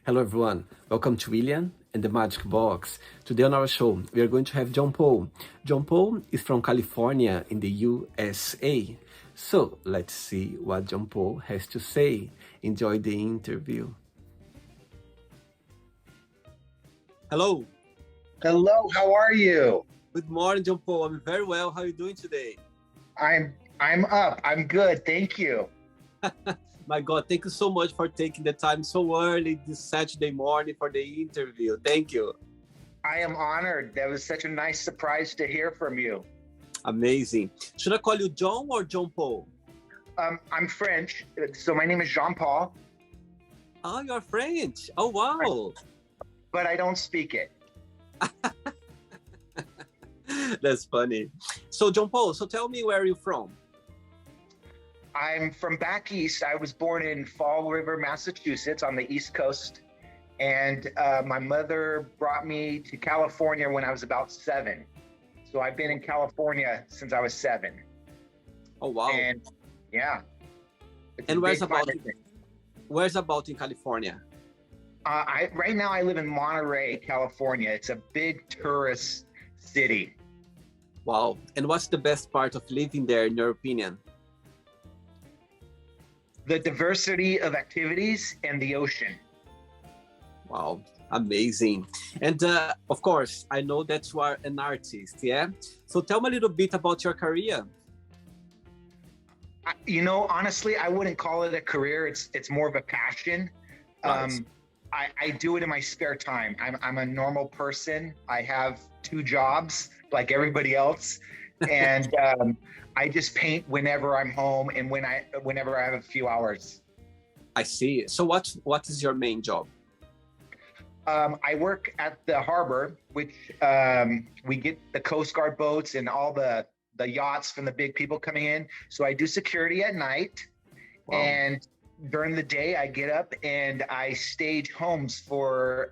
Hello everyone, welcome to William and the Magic Box. Today on our show, we are going to have JonPaul. JonPaul is from California in the USA. So let's see what JonPaul has to say. Enjoy the interview. Hello. Hello, how are you? Good morning, JonPaul. I'm very well. How are you doing today? I'm up. I'm good. Thank you. My God, thank you so much for taking the time so early this Saturday morning for the interview. Thank you. I am honored. That was such a nice surprise to hear from you. Amazing. Should I call you John or JonPaul? I'm French, so my name is JonPaul. Oh, you're French. Oh, wow. But I don't speak it. That's funny. So, JonPaul, so tell me, where are you from? I'm from back east. I was born in Fall River, Massachusetts on the East Coast. And my mother brought me to California when I was about 7. So I've been in California since I was 7. Oh, wow. And yeah. And where's about in California? Right now I live in Monterey, California. It's a big tourist city. Wow. And what's the best part of living there, in your opinion? The diversity of activities and the ocean. Wow, amazing. And of course, I know that you are an artist, yeah? So tell me a little bit about your career. Honestly, I wouldn't call it a career. It's more of a passion. Nice. I do it in my spare time. I'm a normal person. I have 2 jobs like everybody else. And I just paint whenever I'm home and whenever I have a few hours. I see. So what is your main job? I work at the harbor, which we get the Coast Guard boats and all the yachts from the big people coming in. So I do security at night. Wow. And during the day, I get up and I stage homes for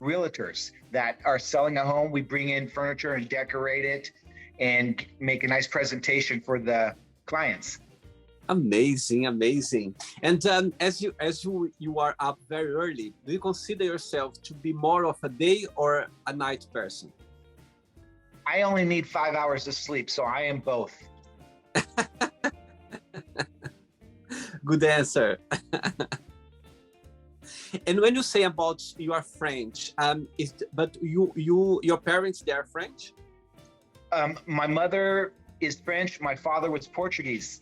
realtors that are selling a home. We bring in furniture and decorate it and make a nice presentation for the clients. Amazing, amazing. And as you are up very early, do you consider yourself to be more of a day or a night person? I only need 5 hours of sleep, so I am both. Good answer. And when you say about you are French, but your parents, they are French? My mother is French. My father was Portuguese.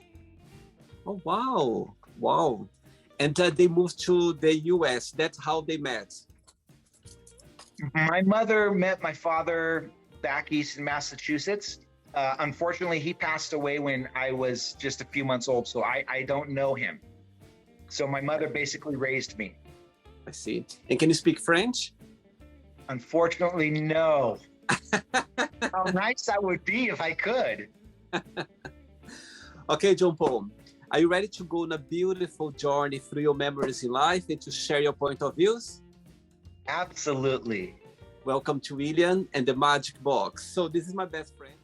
Oh, wow. Wow. And they moved to the US. That's how they met. My mother met my father back east in Massachusetts. Unfortunately, he passed away when I was just a few months old, so I don't know him. So my mother basically raised me. I see. And can you speak French? Unfortunately, no. How nice that would be if I could. Okay, JonPaul, are you ready to go on a beautiful journey through your memories in life and to share your point of views? Absolutely. Welcome to William and the Magic Box. So this is my best friend.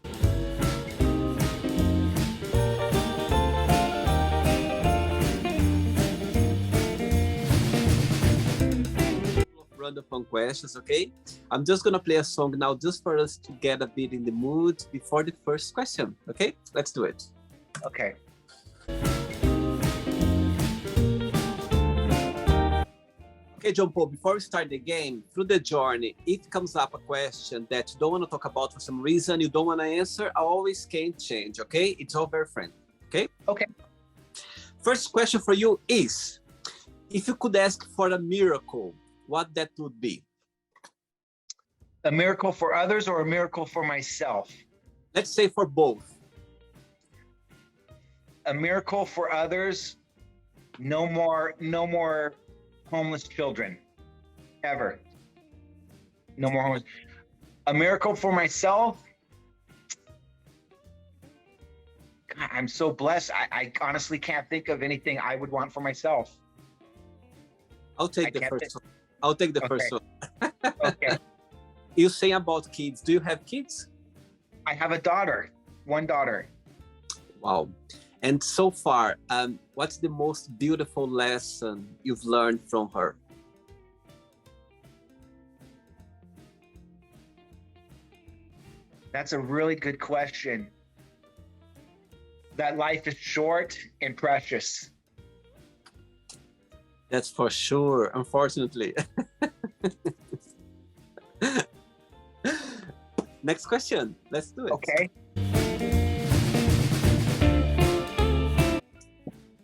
Random fun questions, okay? I'm just gonna play a song now just for us to get a bit in the mood before the first question, okay? Let's do it. Okay. Okay, JonPaul, before we start the game, through the journey, if it comes up a question that you don't want to talk about for some reason, you don't want to answer, I always can change, okay? It's all very friendly, okay? Okay. First question for you is, if you could ask for a miracle, what that would be? A miracle for others or a miracle for myself? Let's say for both. A miracle for others, no more homeless children, ever. No more homeless. A miracle for myself, God, I'm so blessed. I honestly can't think of anything I would want for myself. I'll take the first one. I'll take the first one. Okay. You say about kids. Do you have kids? I have a daughter, one daughter. Wow. And so far, what's the most beautiful lesson you've learned from her? That's a really good question. That life is short and precious. That's for sure, unfortunately. Next question. Let's do it. Okay.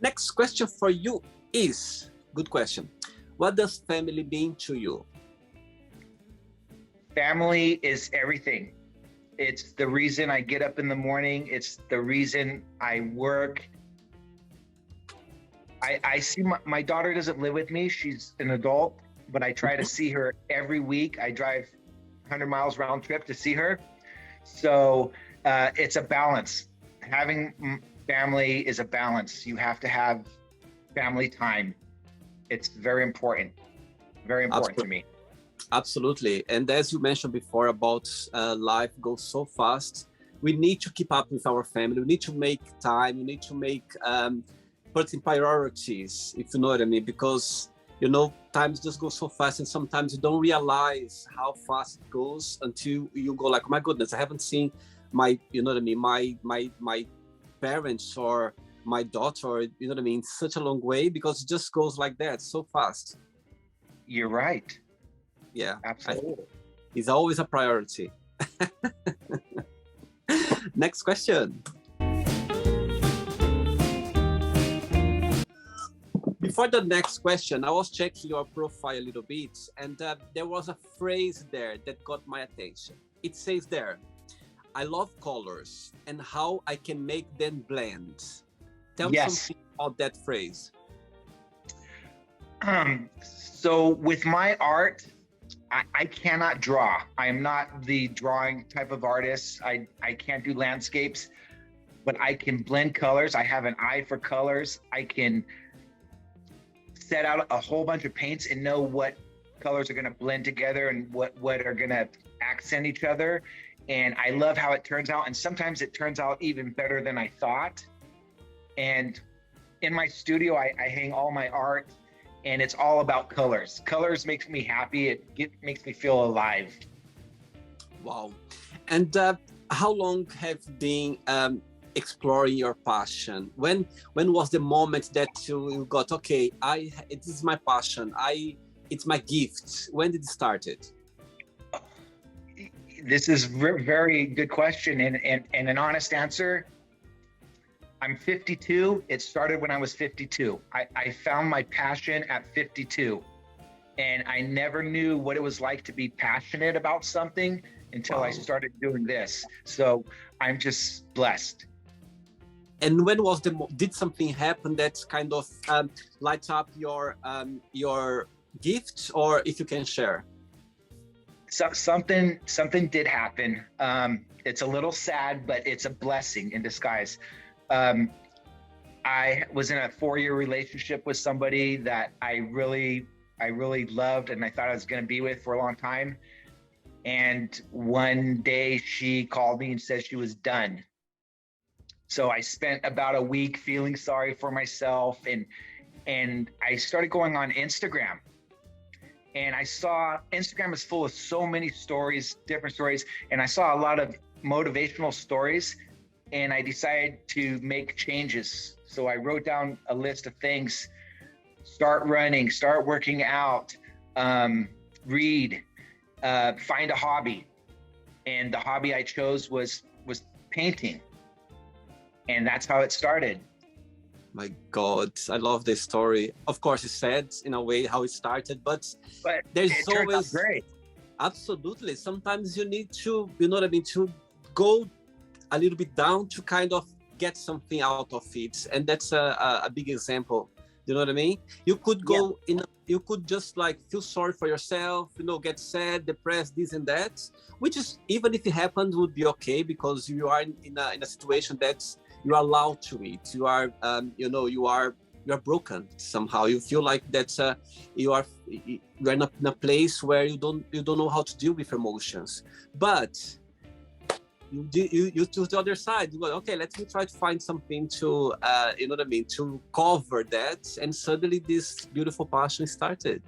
Next question for you is, good question. What does family mean to you? Family is everything. It's the reason I get up in the morning. It's the reason I work. I see my daughter doesn't live with me. She's an adult, but I try to see her every week. I drive 100 miles round trip to see her. So it's a balance. Having family is a balance. You have to have family time. It's very important to me. Absolutely. And as you mentioned before about life goes so fast, we need to keep up with our family. We need to make time. We need to make put in priorities, if you know what I mean, because times just go so fast, and sometimes you don't realize how fast it goes until you go like, oh my goodness, I haven't seen my, you know what I mean, my parents or my daughter, you know what I mean, such a long way, because it just goes like that so fast. You're right. Yeah, absolutely. It's always a priority. Next question. Before the next question, I was checking your profile a little bit, and there was a phrase there that got my attention. It says there, I love colors and how I can make them blend. Tell me something about that phrase. So with my art, I cannot draw. I am not the drawing type of artist. I can't do landscapes, but I can blend colors. I have an eye for colors. I can set out a whole bunch of paints and know what colors are going to blend together and what are going to accent each other. And I love how it turns out. And sometimes it turns out even better than I thought. And in my studio, I hang all my art, and it's all about colors. Colors makes me happy. It makes me feel alive. Wow. And how long have you been exploring your passion? When was the moment that you got, okay, it is my passion, it's my gift? When did it started? This is very good question, and an honest answer. I'm 52. It started when I was 52. I found my passion at 52, and I never knew what it was like to be passionate about something until I started doing this. So I'm just blessed. And when was did something happen that kind of lights up your gift, or if you can share? So, something did happen. It's a little sad, but it's a blessing in disguise. I was in a 4-year relationship with somebody that I really loved, and I thought I was going to be with for a long time. And one day she called me and said she was done. So I spent about a week feeling sorry for myself, and I started going on Instagram. And I saw Instagram is full of so many stories, different stories, and I saw a lot of motivational stories, and I decided to make changes. So I wrote down a list of things: start running, start working out, read, find a hobby. And the hobby I chose was painting. And that's how it started. My God, I love this story. Of course, it's sad in a way how it started, but there's always great. Absolutely. Sometimes you need to, you know what I mean, to go a little bit down to kind of get something out of it, and that's a big example. You know what I mean? You could go you could just like feel sorry for yourself, get sad, depressed, this and that, which is, even if it happened, would be okay, because you are in a situation that's you are allowed to it. You are, you are broken somehow. You feel like that you are in a place where you don't know how to deal with emotions. But you to the other side. You go, okay, let me try to find something to, you know what I mean, to cover that. And suddenly this beautiful passion started.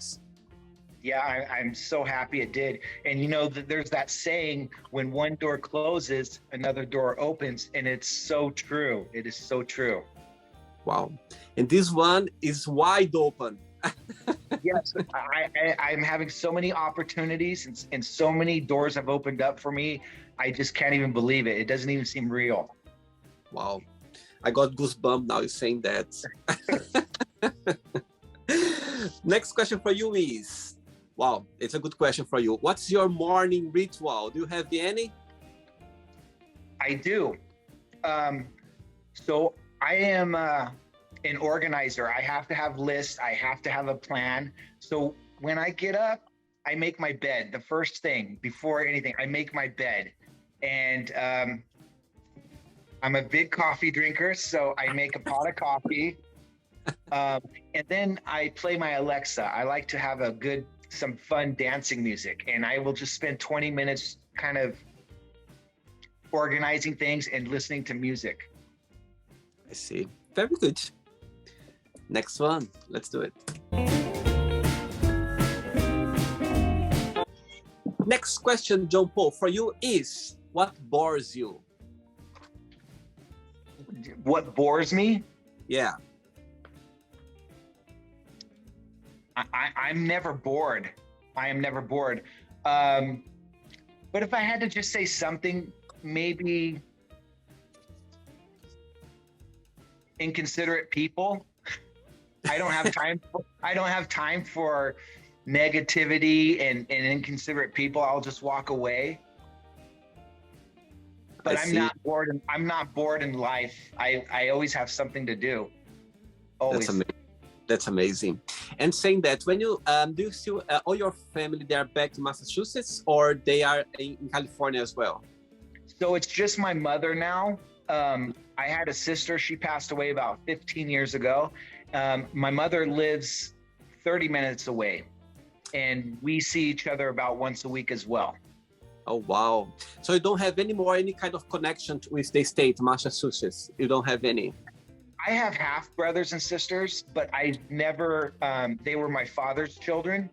Yeah, I'm so happy it did. And you know, there's that saying, when one door closes, another door opens. And it's so true. It is so true. Wow. And this one is wide open. Yes, I'm having so many opportunities and so many doors have opened up for me. I just can't even believe it. It doesn't even seem real. Wow. I got goosebumps now you're saying that. Next question for you is, wow, it's a good question for you. What's your morning ritual? Do you have any? I do. So I am an organizer. I have to have lists. I have to have a plan. So when I get up, I make my bed. The first thing before anything, I make my bed. And I'm a big coffee drinker, so I make a pot of coffee. And then I play my Alexa. I like to have some fun dancing music, and I will just spend 20 minutes kind of organizing things and listening to music. I see. Very good. Next one. Let's do it. Next question, JonPaul, for you is, what bores you? What bores me? Yeah. I'm never bored. I am never bored. But if I had to just say something, maybe inconsiderate people. I don't have time for negativity and inconsiderate people. I'll just walk away. But I'm not bored. I'm not bored in life. I always have something to do. Always. That's amazing. And saying that, when you do you still all your family, they are back to Massachusetts, or they are in California as well? So it's just my mother now. I had a sister. She passed away about 15 years ago. My mother lives 30 minutes away, and we see each other about once a week as well. Oh, wow. So you don't have any kind of connection with the state, Massachusetts? You don't have any? I have half brothers and sisters, but I never, they were my father's children.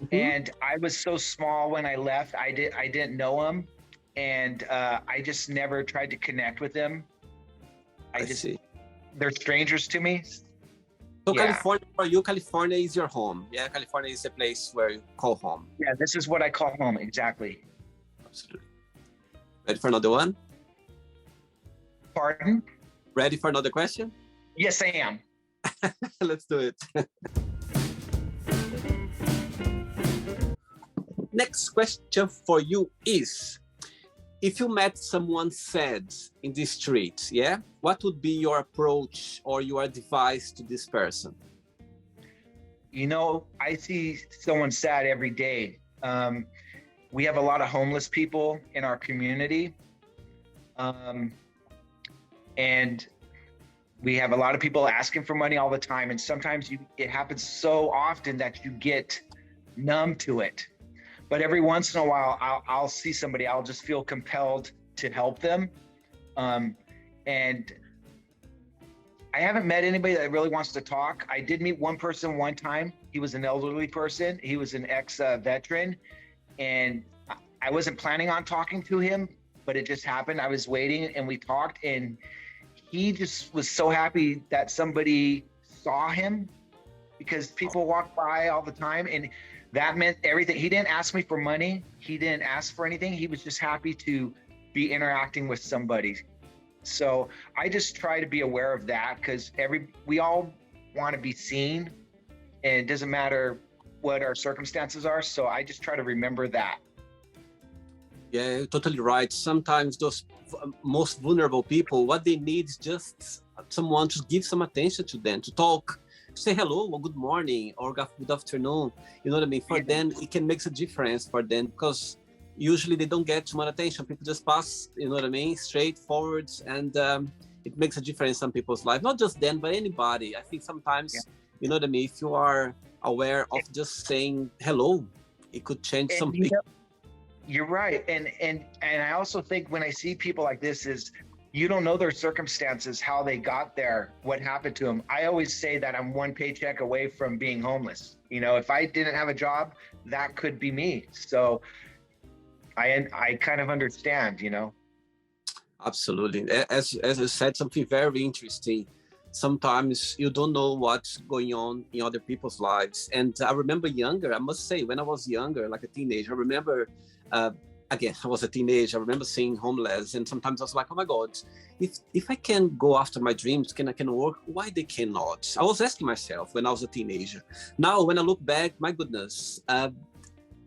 Mm-hmm. And I was so small when I left, I didn't know them. And I just never tried to connect with them. I see. They're strangers to me. So yeah. California, for you, California is your home. Yeah, California is a place where you call home. Yeah, this is what I call home, exactly. Absolutely. Ready for another one? Pardon? Ready for another question? Yes, I am. Let's do it. Next question for you is, if you met someone sad in the street, yeah, what would be your approach or your advice to this person? You know, I see someone sad every day. We have a lot of homeless people in our community. And we have a lot of people asking for money all the time. And sometimes it happens so often that you get numb to it. But every once in a while, I'll see somebody, I'll just feel compelled to help them. And I haven't met anybody that really wants to talk. I did meet one person one time. He was an elderly person. He was an ex-veteran. And I wasn't planning on talking to him, but it just happened. I was waiting and we talked, and he just was so happy that somebody saw him, because people walk by all the time, and that meant everything. He didn't ask me for money. He didn't ask for anything. He was just happy to be interacting with somebody. So I just try to be aware of that, because we all want to be seen, and it doesn't matter what our circumstances are. So I just try to remember that. Yeah, you're totally right. Sometimes those most vulnerable people, what they need is just someone to give some attention to them, to talk, to say hello or good morning or good afternoon. You know what I mean? For them, it can make a difference for them, because usually they don't get too much attention. People just pass, you know what I mean, straight forward, and it makes a difference in some people's life. Not just them, but anybody. I think sometimes, you know what I mean, if you are aware of just saying hello, it could change something. You're right. And I also think when I see people like this is, you don't know their circumstances, how they got there, what happened to them. I always say that I'm one paycheck away from being homeless. You know, if I didn't have a job, that could be me. So I kind of understand, you know. Absolutely. As you said, something very interesting. Sometimes you don't know what's going on in other people's lives. And I remember younger, I must say, when I was younger, like a teenager, I remember, uh, again, I was a teenager, I remember seeing homeless. And sometimes I was like, oh my God, if I can go after my dreams, I can work, why they cannot? I was asking myself when I was a teenager. Now, when I look back, my goodness,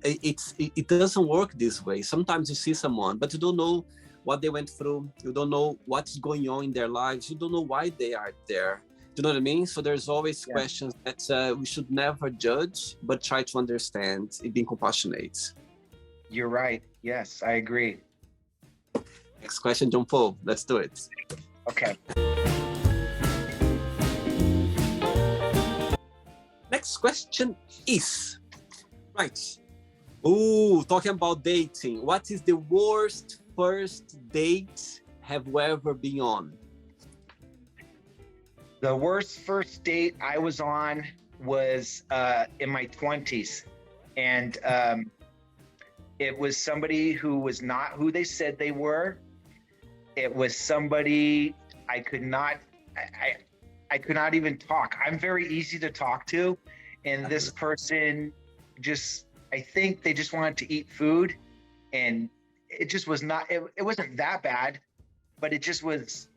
it doesn't work this way. Sometimes you see someone, but you don't know what they went through. You don't know what's going on in their lives. You don't know why they are there. Do you know what I mean? So there's always questions that we should never judge, but try to understand and being compassionate. You're right. Yes, I agree. Next question, JonPaul. Let's do it. Okay. Next question is, right. Oh, talking about dating. What is the worst first date have you ever been on? The worst first date I was on was in my 20s. And it was somebody who was not who they said they were. It was somebody I could not even talk. I'm very easy to talk to. And this person just, I think they just wanted to eat food, and it just was not, it wasn't that bad, but it just was,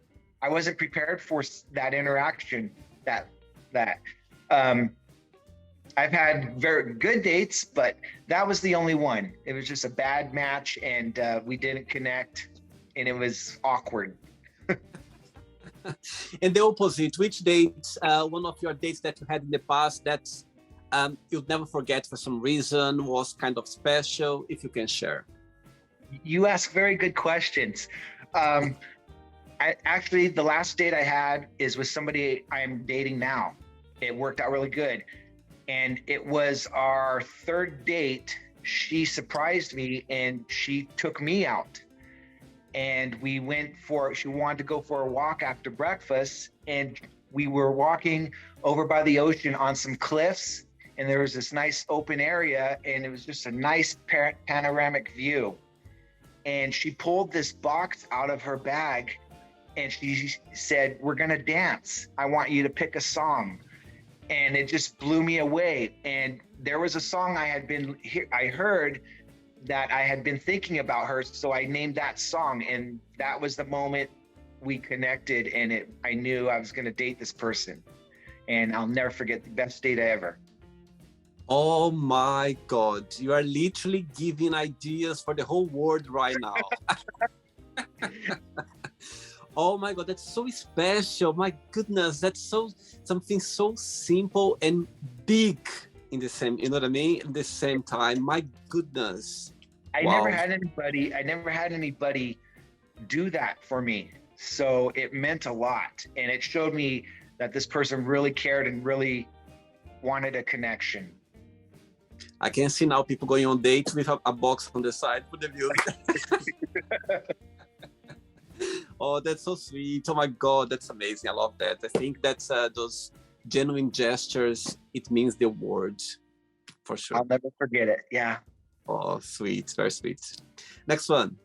I wasn't prepared for that interaction. I've had very good dates, but that was the only one. It was just a bad match, and we didn't connect, and it was awkward. And the opposite, which date, one of your dates that you had in the past that you'll never forget for some reason, was kind of special, if you can share? You ask very good questions. Actually, the last date I had is with somebody I'm dating now. It worked out really good. And it was our third date. She surprised me and she took me out. And she wanted to go for a walk after breakfast. And we were walking over by the ocean on some cliffs. And there was this nice open area, and it was just a nice panoramic view. And she pulled this box out of her bag and she said, "We're gonna dance. I want you to pick a song." And it just blew me away. And there was a song I heard that I had been thinking about her. So I named that song, and that was the moment we connected, and I knew I was gonna date this person. And I'll never forget, the best date ever. Oh my God, you are literally giving ideas for the whole world right now. Oh my God, that's so special. My goodness, that's something so simple and big in the same, you know what I mean? At the same time. My goodness. I Wow. never had anybody do that for me. So it meant a lot. And it showed me that this person really cared and really wanted a connection. I can see now people going on dates with a box on the side for the music. Oh, that's so sweet. Oh my God, that's amazing. I love that. I think that's those genuine gestures, it means the world, for sure. I'll never forget it. Yeah. Oh, sweet, very sweet. Next one.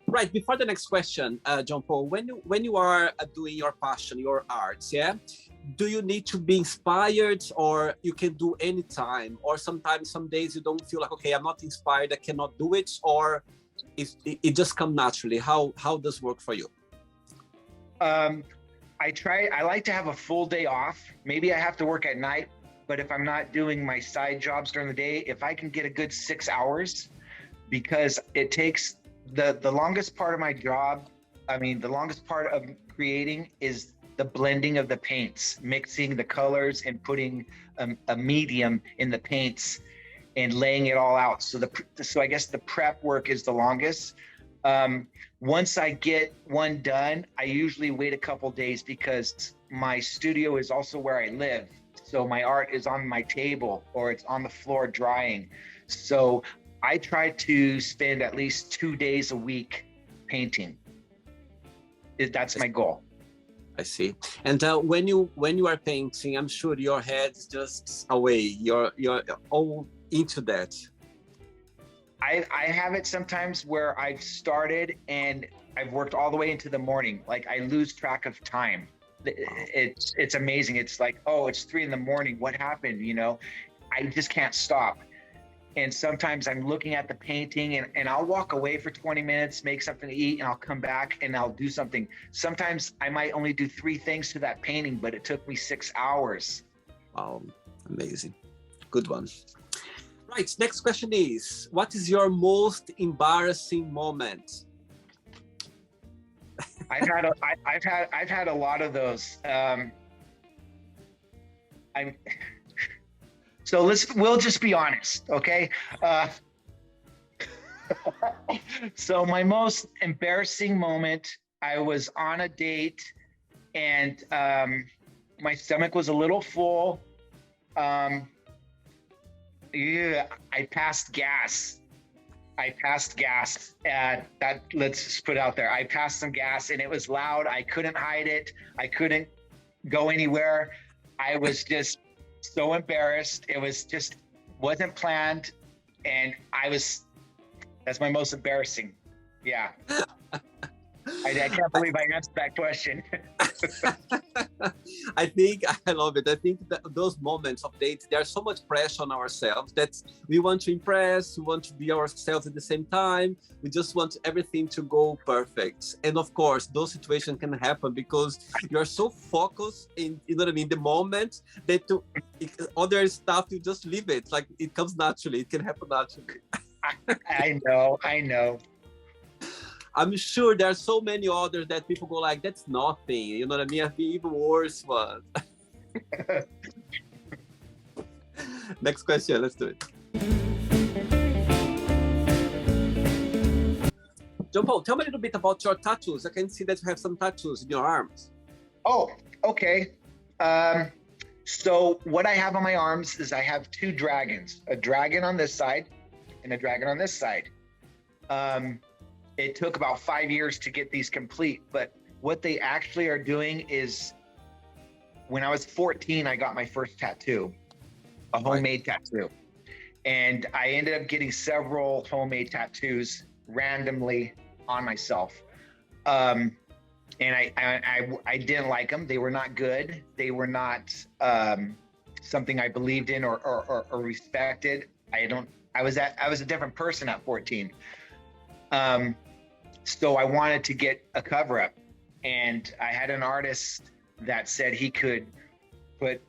Right, before the next question, JonPaul, when you are doing your passion, your arts, yeah, do you need to be inspired, or you can do anytime, or sometimes some days you don't feel like, okay, I'm not inspired, I cannot do it, or it just comes naturally? How does it work for you? I like to have a full day off. Maybe I have to work at night, but if I'm not doing my side jobs during the day, if I can get a good 6 hours, because it takes the longest part of my job, the longest part of creating is the blending of the paints, mixing the colors and putting a medium in the paints and laying it all out. So I guess the prep work is the longest. Once I get one done, I usually wait a couple days because my studio is also where I live. So my art is on my table or it's on the floor drying. So I try to spend at least 2 days a week painting. That's my goal. I see. And when you are painting, I'm sure your head's just away. You're all into that. I have it sometimes where I've started and I've worked all the way into the morning. Like I lose track of time. It's amazing. It's like, oh, it's 3 a.m. What happened? You know, I just can't stop. And sometimes I'm looking at the painting and I'll walk away for 20 minutes, make something to eat, and I'll come back and I'll do something. Sometimes I might only do 3 things to that painting, but it took me 6 hours. Wow, amazing. Good one. Right, next question is, what is your most embarrassing moment? I've had a lot of those. So we'll just be honest, okay? So my most embarrassing moment, I was on a date and my stomach was a little full. Yeah, I passed gas. Let's just put it out there. I passed some gas and it was loud. I couldn't hide it. I couldn't go anywhere. I was just so embarrassed. It was just wasn't planned. And that's my most embarrassing. Yeah. I can't believe I answered that question. I love it. I think that those moments of dates, there's so much pressure on ourselves that we want to impress, we want to be ourselves at the same time. We just want everything to go perfect. And of course, those situations can happen because you're so focused in, you know what I mean, the moment that other stuff, you just leave it. Like it comes naturally. It can happen naturally. I know. I'm sure there are so many others that people go like, that's nothing. You know what I mean? I've been even worse one. Next question, let's do it. JonPaul, tell me a little bit about your tattoos. I can see that you have some tattoos in your arms. Oh, okay. So what I have on my arms is I have 2 dragons, a dragon on this side and a dragon on this side. It took about 5 years to get these complete, but what they actually are doing is when I was 14, I got my first tattoo, a homemade tattoo. And I ended up getting several homemade tattoos randomly on myself. And I didn't like them. They were not good. They were not something I believed in or respected. I was a different person at 14. So I wanted to get a cover up, and I had an artist that said he could put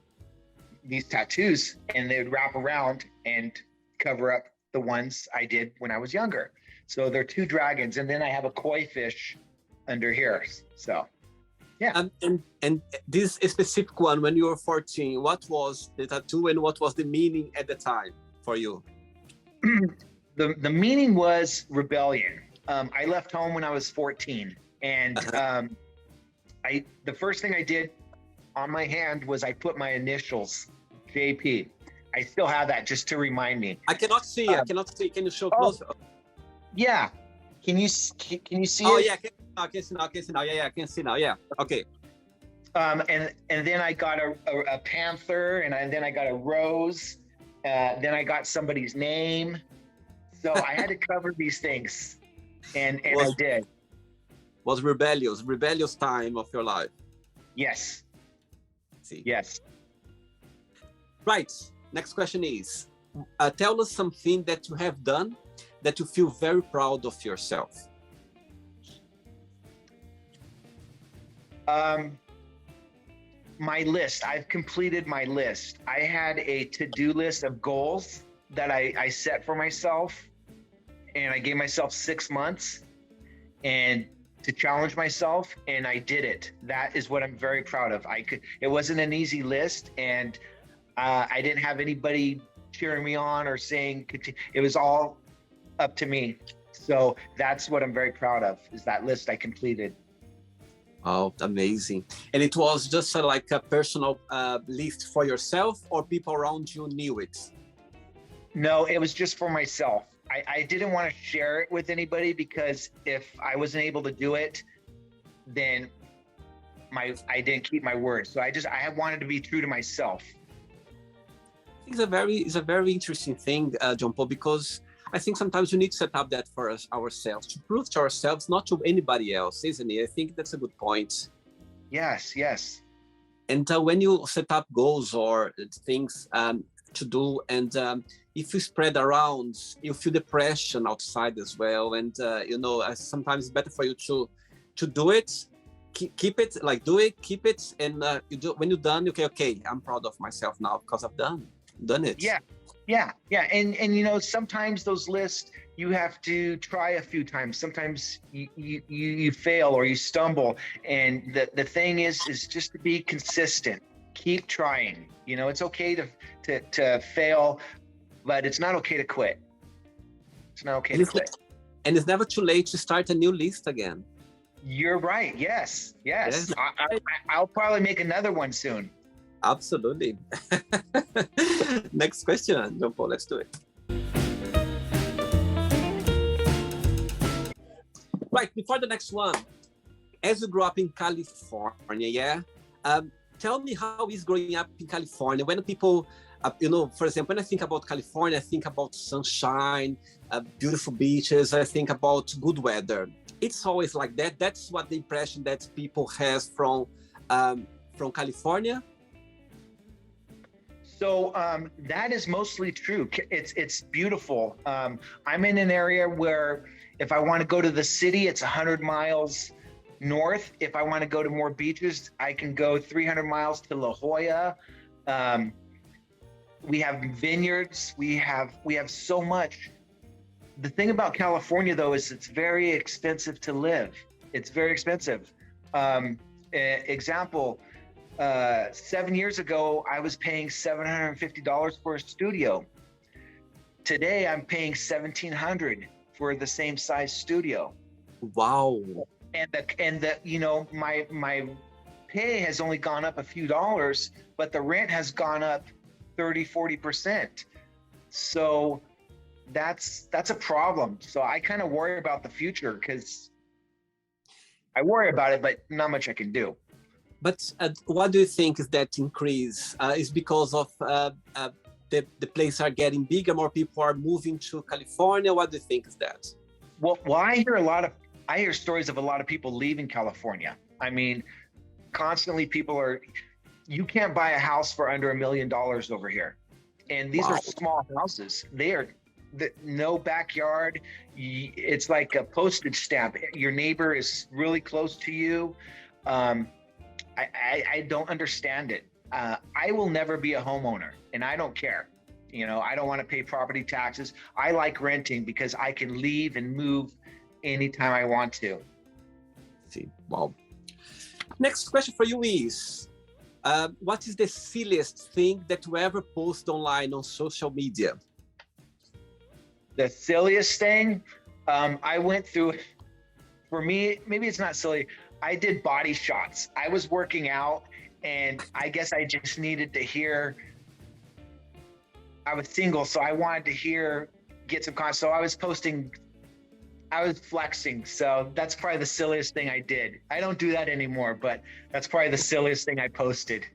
these tattoos and they would wrap around and cover up the ones I did when I was younger. So they're 2 dragons, and then I have a koi fish under here. So, yeah. And this specific one, when you were 14, what was the tattoo and what was the meaning at the time for you? The meaning was rebellion. I left home when I was 14, and the first thing I did on my hand was I put my initials, JP. I still have that just to remind me. I cannot see. Can you show closer? Yeah. Can you see Oh, it? yeah. I can see now. Yeah, I can see now. Yeah. Okay. And then I got a panther, and then I got a rose. Then I got somebody's name. So I had to cover these things. And I did. Was rebellious time of your life. Yes. See. Yes. Right. Next question is, tell us something that you have done that you feel very proud of yourself. My list. I've completed my list. I had a to-do list of goals that I set for myself. And I gave myself 6 months and to challenge myself, and I did it. That is what I'm very proud of. It wasn't an easy list, and I didn't have anybody cheering me on or saying, it was all up to me. So that's what I'm very proud of, is that list I completed. Oh, amazing. And it was just like a personal list for yourself, or people around you knew it? No, it was just for myself. I didn't want to share it with anybody because if I wasn't able to do it, then I didn't keep my word. So I wanted to be true to myself. It's a very interesting thing, JonPaul, because I think sometimes we need to set up that for ourselves, to prove to ourselves, not to anybody else, isn't it? I think that's a good point. Yes, yes. And when you set up goals or things to do, and if you spread around, you feel depression outside as well. And sometimes it's better for you to do it, keep it, like do it, keep it, and you do. When you're done, okay, I'm proud of myself now because I've done it. Yeah. And sometimes those lists you have to try a few times. Sometimes you fail or you stumble, and the thing is just to be consistent. Keep trying. It's okay to fail, but it's not okay to quit. It's not okay to quit. And it's never too late to start a new list again. You're right. Yes. I'll probably make another one soon. Absolutely. Next question, JonPaul, let's do it. Right, before the next one, as you grew up in California, tell me how is growing up in California? When people, for example, when I think about California, I think about sunshine, beautiful beaches, I think about good weather. It's always like that. That's what the impression that people has from California. So that is mostly true. It's beautiful. I'm in an area where if I want to go to the city, it's 100 miles north. If I want to go to more beaches, I can go 300 miles to La Jolla. We have vineyards. We have so much. The thing about California, though, is it's very expensive to live. It's very expensive. Example. 7 years ago, I was paying $750 for a studio. Today, I'm paying $1,700 for the same size studio. Wow! And my pay has only gone up a few dollars, but the rent has gone up 30-40%. So that's a problem. So I kind of worry about the future because I worry about it, but not much I can do. But what do you think is that increase? Is because of the places are getting bigger, more people are moving to California? What do you think is that? Well, I hear stories of a lot of people leaving California. I mean, constantly you can't buy a house for under $1 million over here. And these are small houses. No backyard. It's like a postage stamp. Your neighbor is really close to you. I don't understand it. I will never be a homeowner, and I don't care. I don't want to pay property taxes. I like renting because I can leave and move anytime I want to. See, wow. Next question for you is, what is the silliest thing that you ever post online on social media? The silliest thing, I went through, for me, maybe it's not silly. I did body shots. I was working out, and I guess I just needed to hear. I was single, so I wanted to get some content. So I was flexing. So that's probably the silliest thing I did. I don't do that anymore, but that's probably the silliest thing I posted.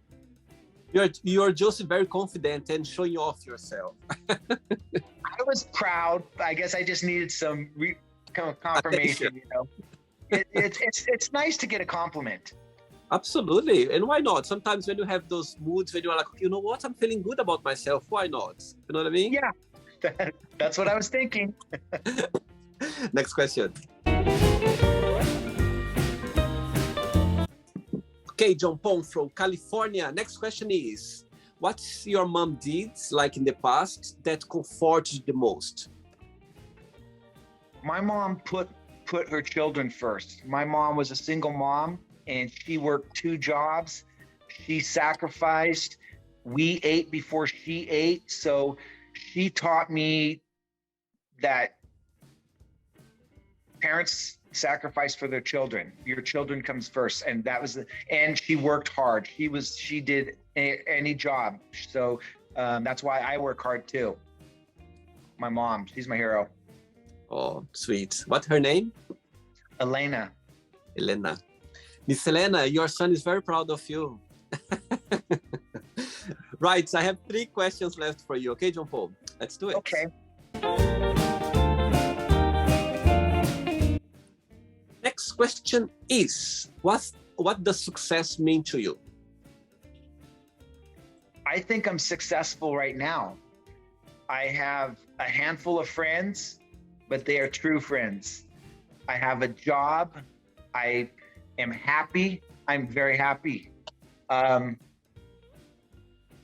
You're just very confident and showing off yourself. I was proud. I guess I just needed some confirmation, It's nice to get a compliment. Absolutely. And why not? Sometimes when you have those moods when you're like, you know what, I'm feeling good about myself. Why not? You know what I mean? Yeah, that's what I was thinking. Next question. Okay, JonPaul from California. Next question is, what's your mom did like in the past that comforts you the most? My mom put her children first. My mom was a single mom, and she worked 2 jobs. She sacrificed. We ate before she ate. So she taught me that parents sacrifice for their children. Your children comes first. And and she worked hard. She did any job. So that's why I work hard too. My mom, she's my hero. Oh, sweet. What's her name? Elena. Elena. Miss Elena, your son is very proud of you. Right, I have 3 questions left for you. Okay, JonPaul, let's do it. Okay. Next question is, what does success mean to you? I think I'm successful right now. I have a handful of friends, but they are true friends. I have a job. I am happy. I'm very happy.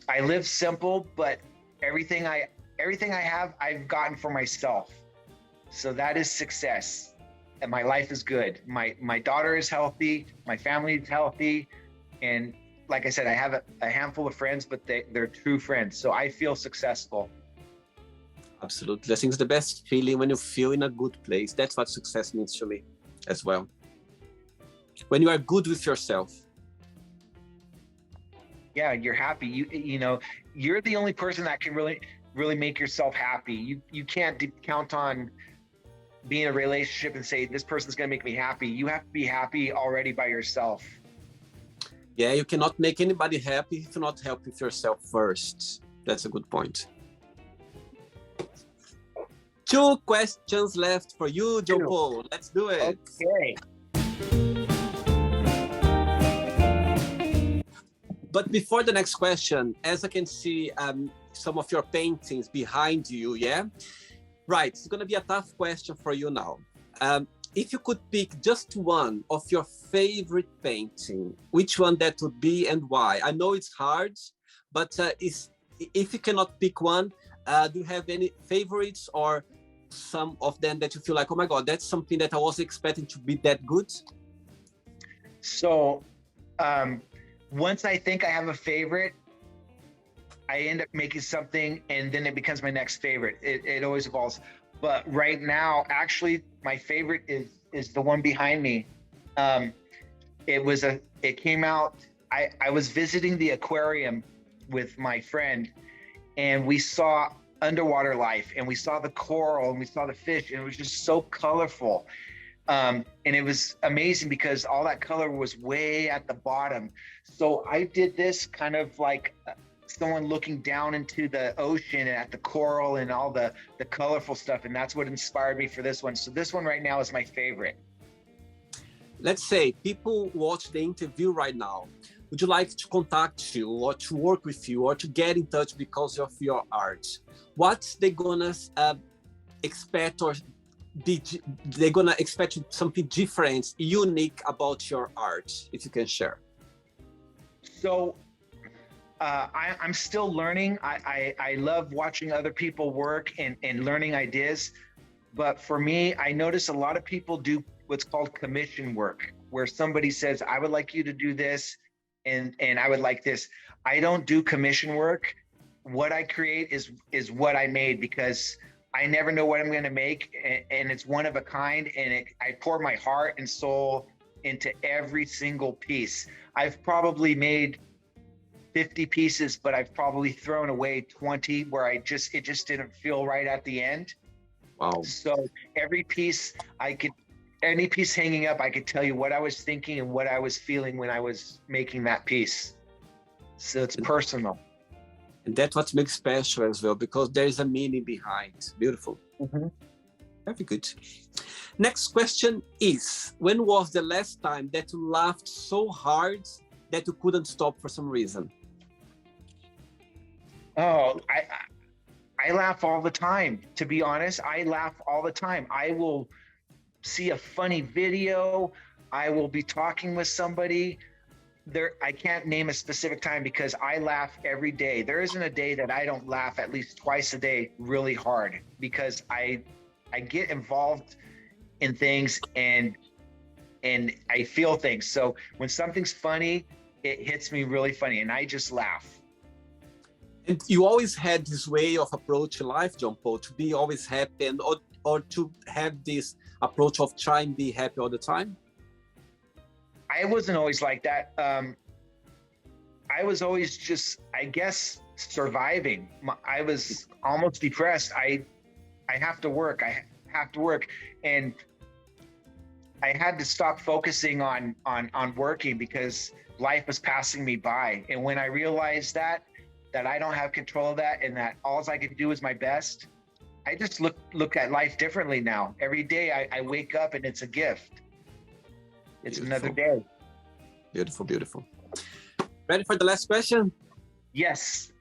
I live simple, but everything I have, I've gotten for myself. So that is success. And my life is good. My daughter is healthy. My family is healthy. And like I said, I have a handful of friends, but they're true friends. So I feel successful. Absolutely. I think it's the best feeling when you feel in a good place. That's what success means to me as well. When you are good with yourself. Yeah, you're happy. You know, you're the only person that can really make yourself happy. You can't count on being in a relationship and say, this person's going to make me happy. You have to be happy already by yourself. Yeah, you cannot make anybody happy if you not help with yourself first. That's a good point. 2 questions left for you, JonPaul. Let's do it. Okay. But before the next question, as I can see some of your paintings behind you, yeah? Right, it's gonna be a tough question for you now. If you could pick just one of your favorite painting, which one that would be and why? I know it's hard, but if you cannot pick one, do you have any favorites or some of them that you feel like, oh my God, that's something that I wasn't expecting to be that good? So, once I think I have a favorite, I end up making something and then it becomes my next favorite. It always evolves. But right now, actually, my favorite is the one behind me. It came out, I was visiting the aquarium with my friend and we saw underwater life and we saw the coral and we saw the fish and it was just so colorful. And it was amazing because all that color was way at the bottom. So I did this kind of like someone looking down into the ocean and at the coral and all the colorful stuff. And that's what inspired me for this one. So this one right now is my favorite. Let's say people watch the interview right now. Would you like to contact you or to work with you or to get in touch because of your art? What's they gonna expect or they're gonna expect something different, unique about your art, if you can share? So I'm still learning. I love watching other people work and learning ideas. But for me, I notice a lot of people do what's called commission work, where somebody says, I would like you to do this and I would like this. I don't do commission work. What I create is what I made because I never know what I'm going to make, and it's one of a kind, and I pour my heart and soul into every single piece. I've probably made 50 pieces, but I've probably thrown away 20 where it just didn't feel right at the end. Wow. So every piece any piece hanging up, I could tell you what I was thinking and what I was feeling when I was making that piece. So it's personal. And that's what makes special as well, because there is a meaning behind. Beautiful. Mm-hmm. Very good. Next question is, when was the last time that you laughed so hard that you couldn't stop for some reason? Oh, I laugh all the time. To be honest, I laugh all the time. I will see a funny video. I will be talking with somebody. I can't name a specific time because I laugh every day. There isn't a day that I don't laugh at least twice a day really hard because I get involved in things and I feel things. So when something's funny, it hits me really funny and I just laugh. And you always had this way of approaching life, JonPaul, to be always happy and or to have this approach of trying to be happy all the time? I wasn't always like that. I was always just, I guess, surviving. I was almost depressed. I have to work. I have to work. And I had to stop focusing on working because life was passing me by. And when I realized that I don't have control of that and that all I could do is my best, I just look at life differently now. Every day I wake up and it's a gift. It's Beautiful. another day. Beautiful, beautiful. Ready for the last question? Yes.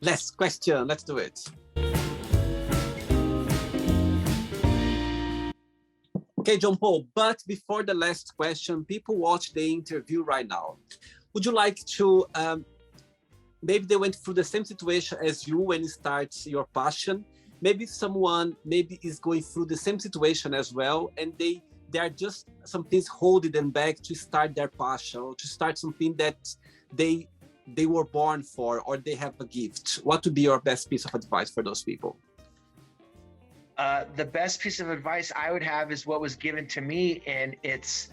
Last question, let's do it. Okay, JonPaul, but before the last question, people watch the interview right now. Would you like to, maybe they went through the same situation as you when you start your passion. Maybe someone is going through the same situation as well, and they are just some things holding them back to start their passion or to start something that they were born for, or they have a gift. What would be your best piece of advice for those people? The best piece of advice I would have is what was given to me, and it's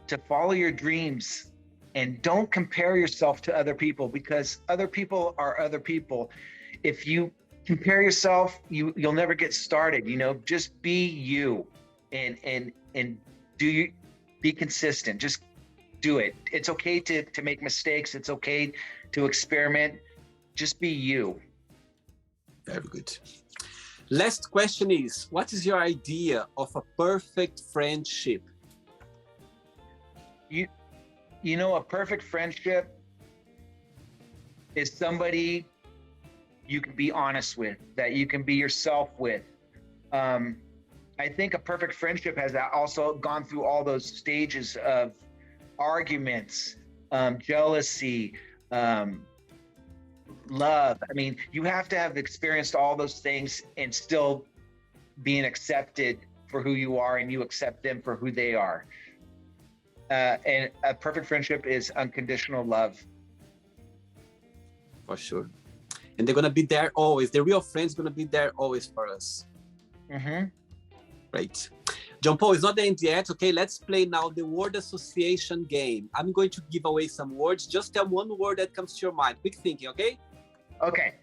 to follow your dreams and don't compare yourself to other people, because other people are other people. If you compare yourself, you'll never get started. You know, just be you and be consistent. Just do it. It's okay to make mistakes. It's okay to experiment. Just be you. Very good. Last question is, what is your idea of a perfect friendship? You know, a perfect friendship is somebody you can be honest with, that you can be yourself with. I think a perfect friendship has also gone through all those stages of arguments, jealousy, love. I mean, you have to have experienced all those things and still being accepted for who you are, and you accept them for who they are. And a perfect friendship is unconditional love. For sure. And they're going to be there always. The real friends going to be there always for us. Mm-hmm. Great. JonPaul, it's not the end yet. Okay, let's play now the word association game. I'm going to give away some words. Just tell one word that comes to your mind. Quick thinking, okay? Okay.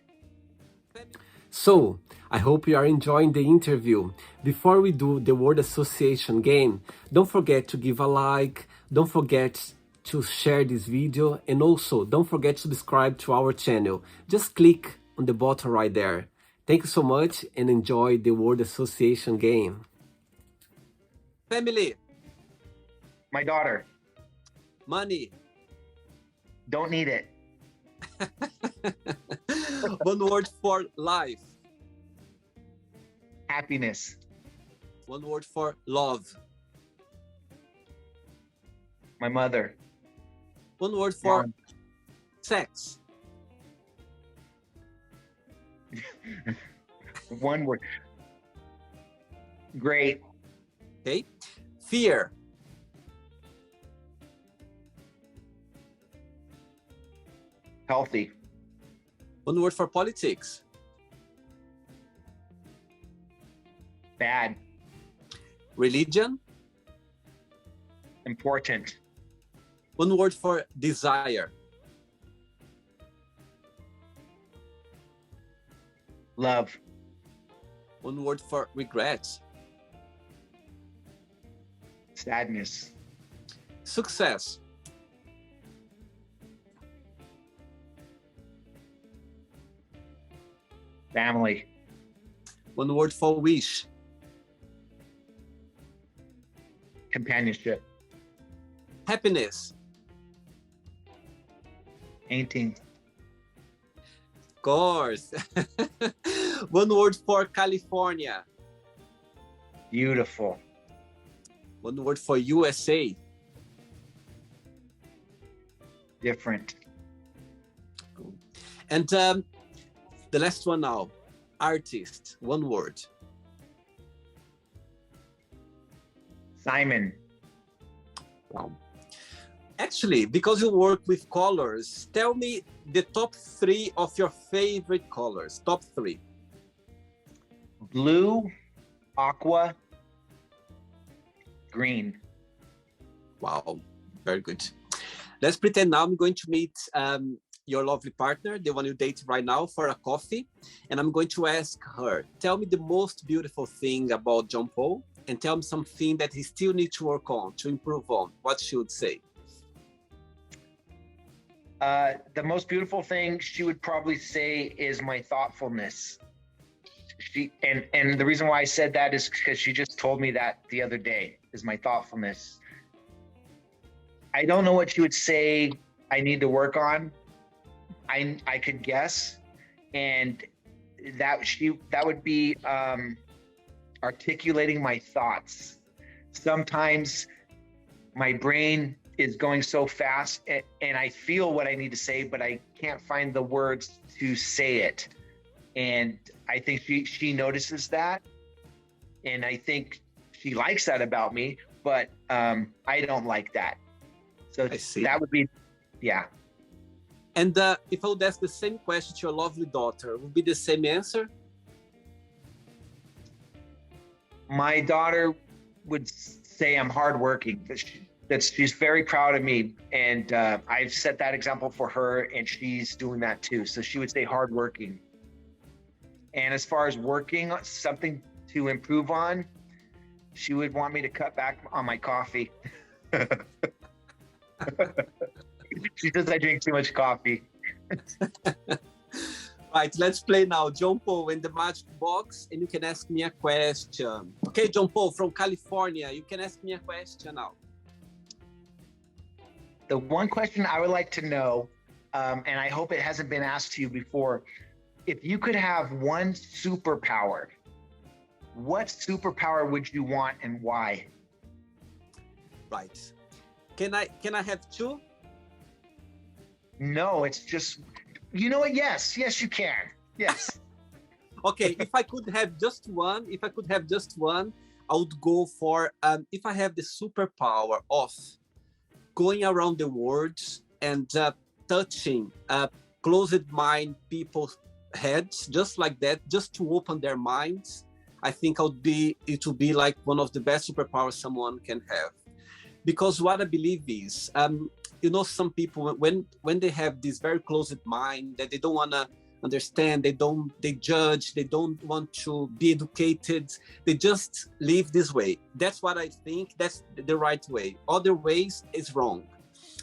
So, I hope you are enjoying the interview. Before we do the word association game, don't forget to give a like, don't forget to share this video, and also don't forget to subscribe to our channel. Just click on the button right there. Thank you so much and enjoy the word association game. Family. My daughter. Money. Don't need it. One word for life. Happiness. One word for love. My mother. One word for Mom. Sex. One word. Great. Okay. Fear. Healthy. One word for politics. Bad. Religion. Important. One word for desire. Love. One word for regret. Sadness. Success. Family. One word for wish. Companionship. Happiness. Painting. Of course. One word for California. Beautiful. One word for USA. Different. And the last one now. Artist. One word. Simon. Wow. Actually, because you work with colors, tell me the top 3 of your favorite colors. Top 3. Blue, aqua, green. Wow, very good. Let's pretend now I'm going to meet your lovely partner, the one you date right now, for a coffee. And I'm going to ask her, tell me the most beautiful thing about JonPaul and tell me something that he still needs to work on, to improve on. What she would say? The most beautiful thing she would probably say is my thoughtfulness. And the reason why I said that is because she just told me that the other day, is my thoughtfulness. I don't know what she would say I need to work on. I could guess, and that would be articulating my thoughts. Sometimes my brain is going so fast and I feel what I need to say, but I can't find the words to say it. And I think she notices that. And I think she likes that about me, but I don't like that. So that would be, yeah. And if I would ask the same question to your lovely daughter, would be the same answer? My daughter would say I'm hardworking. She's very proud of me, and I've set that example for her, and she's doing that too. So she would say hardworking. And as far as working on something to improve on, she would want me to cut back on my coffee. She says I drink too much coffee. Right, let's play now. JonPaul in the magic box, and you can ask me a question. Okay, JonPaul from California, you can ask me a question now. The one question I would like to know, and I hope it hasn't been asked to you before, if you could have one superpower, what superpower would you want and why? Right. Can I have two? No, it's just, you know what? Yes, you can. Yes. Okay, if I could have just one, I would go for, if I have the superpower of going around the world and touching closed mind people's heads, just like that, just to open their minds, I think it would be like one of the best superpowers someone can have. Because what I believe is, some people, when they have this very closed mind that they don't want to understand, they judge, they don't want to be educated, they just live this way. That's what I think, that's the right way. Other ways is wrong.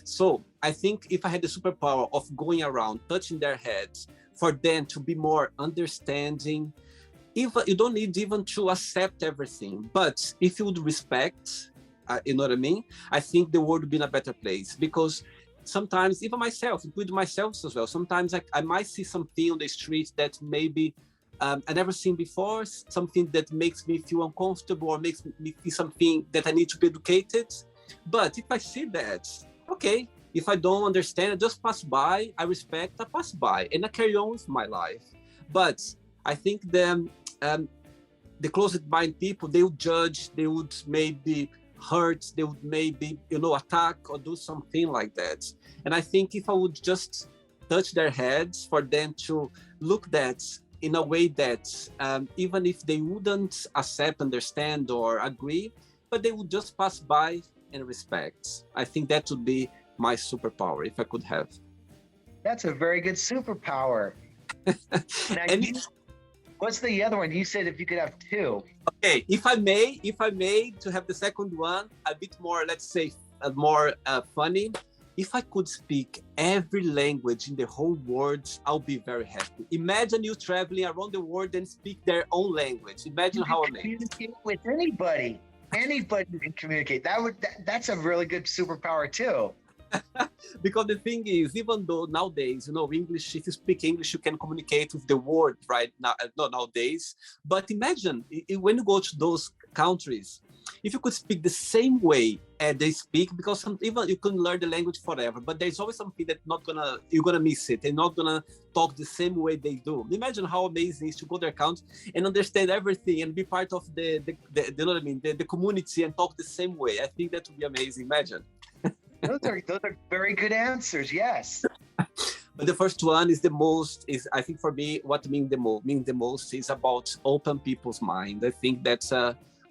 So I think if I had the superpower of going around, touching their heads, for them to be more understanding, even you don't need even to accept everything, but if you would respect, you know what I mean? I think the world would be in a better place. Because sometimes, even myself, including myself as well, sometimes I might see something on the street that maybe I never seen before, something that makes me feel uncomfortable or makes me feel something that I need to be educated. But if I see that, okay, if I don't understand, I just pass by, I respect, I pass by, and I carry on with my life. But I think the closed-mind people, they would judge, they would maybe hurt, they would maybe, attack or do something like that. And I think if I would just touch their heads for them to look that in a way that even if they wouldn't accept, understand, or agree, but they would just pass by and respect. I think that would be my superpower if I could have. That's a very good superpower. What's the other one? You said if you could have two. Okay, if I may, to have the second one a bit more, let's say, more funny. If I could speak every language in the whole world, I'll be very happy. Imagine you traveling around the world and speak their own language. Imagine how amazing. Communicate with anybody. Anybody can communicate. That's a really good superpower too. Because the thing is, even though nowadays, English, if you speak English, you can communicate with the world right now, not nowadays. But imagine when you go to those countries, if you could speak the same way as they speak, because even you can learn the language forever, but there's always something that you're gonna miss it. They're not gonna talk the same way they do. Imagine how amazing it is to go to their country and understand everything and be part of the you know what I mean, the community and talk the same way. I think that would be amazing. Imagine. Those are very good answers. Yes. But the first one is I think for me, what means the most is about open people's mind. I think that's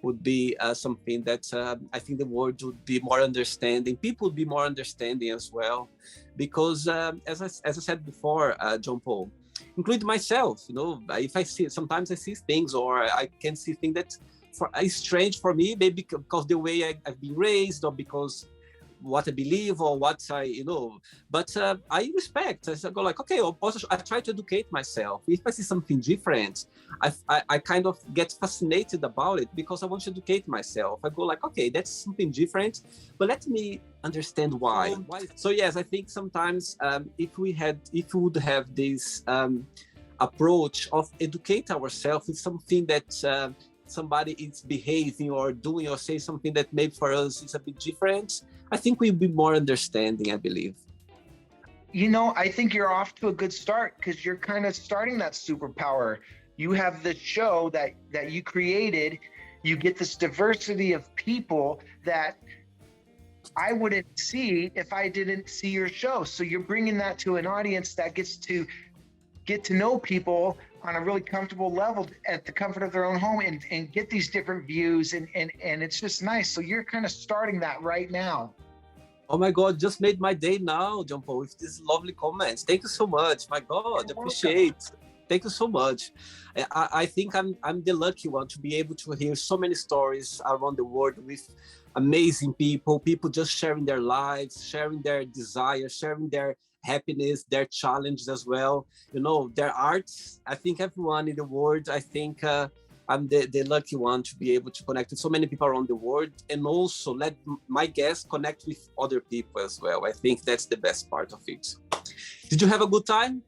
would be something that I think the world would be more understanding. People would be more understanding as well, because as I said before, JonPaul, including myself, if I see, sometimes I see things, or I can see things that is strange for me, maybe because the way I've been raised, or because what I believe, or what but I respect. I go like, okay, also I try to educate myself. If I see something different, I kind of get fascinated about it, because I want to educate myself. I go like, okay, that's something different, but let me understand why. So yes, I think sometimes if we would have this approach of educate ourselves with something that somebody is behaving or doing or say something that maybe for us is a bit different, I think we'll be more understanding, I believe. I think you're off to a good start, because you're kind of starting that superpower. You have this show that you created. You get this diversity of people that I wouldn't see if I didn't see your show. So you're bringing that to an audience that gets to get to know people on a really comfortable level at the comfort of their own home, and get these different views, and it's just nice. So you're kind of starting that right now. Oh my God, just made my day now, JonPaul, with these lovely comments. Thank you so much. My God, appreciate. Thank you so much. I think I'm the lucky one to be able to hear so many stories around the world with amazing people just sharing their lives, sharing their desires, sharing their happiness, their challenges as well. Their arts. I think everyone in the world, I think I'm the lucky one to be able to connect with so many people around the world, and also let my guests connect with other people as well. I think that's the best part of it. Did you have a good time?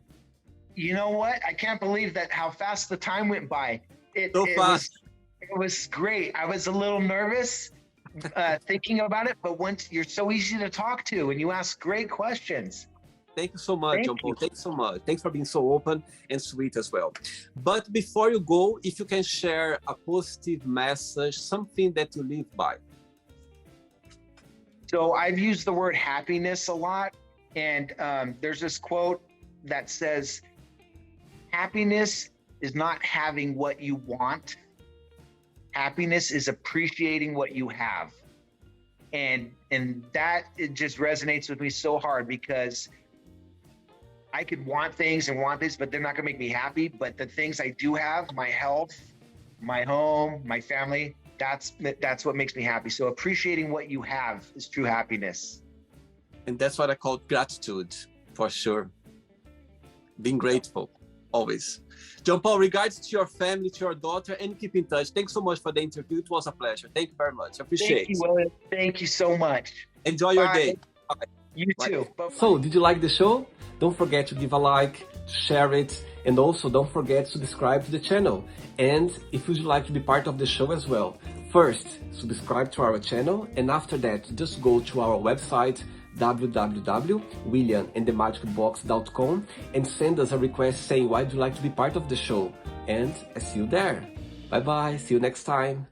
You know what? I can't believe how fast the time went by. It was great. I was a little nervous thinking about it, but once you're so easy to talk to, and you ask great questions. Thank you so much, JonPaul. Thank you so much. Thanks for being so open and sweet as well. But before you go, if you can share a positive message, something that you live by. So I've used the word happiness a lot. And there's this quote that says, happiness is not having what you want. Happiness is appreciating what you have. And that, it just resonates with me so hard, because I could want things, but they're not gonna make me happy. But the things I do have, my health, my home, my family, that's what makes me happy. So appreciating what you have is true happiness. And that's what I call gratitude, for sure. Being grateful, always. JonPaul, regards to your family, to your daughter, and keep in touch. Thanks so much for the interview. It was a pleasure. Thank you very much. I appreciate it. Thank you, William. Thank you so much. Enjoy your day. Bye. You too. Bye-bye. So, did you like the show? Don't forget to give a like, to share it, and also don't forget to subscribe to the channel. And if you'd like to be part of the show as well, first, subscribe to our channel, and after that, just go to our website, www.williamandthemagicbox.com, and send us a request saying why you'd like to be part of the show. And I see you there. Bye bye, see you next time.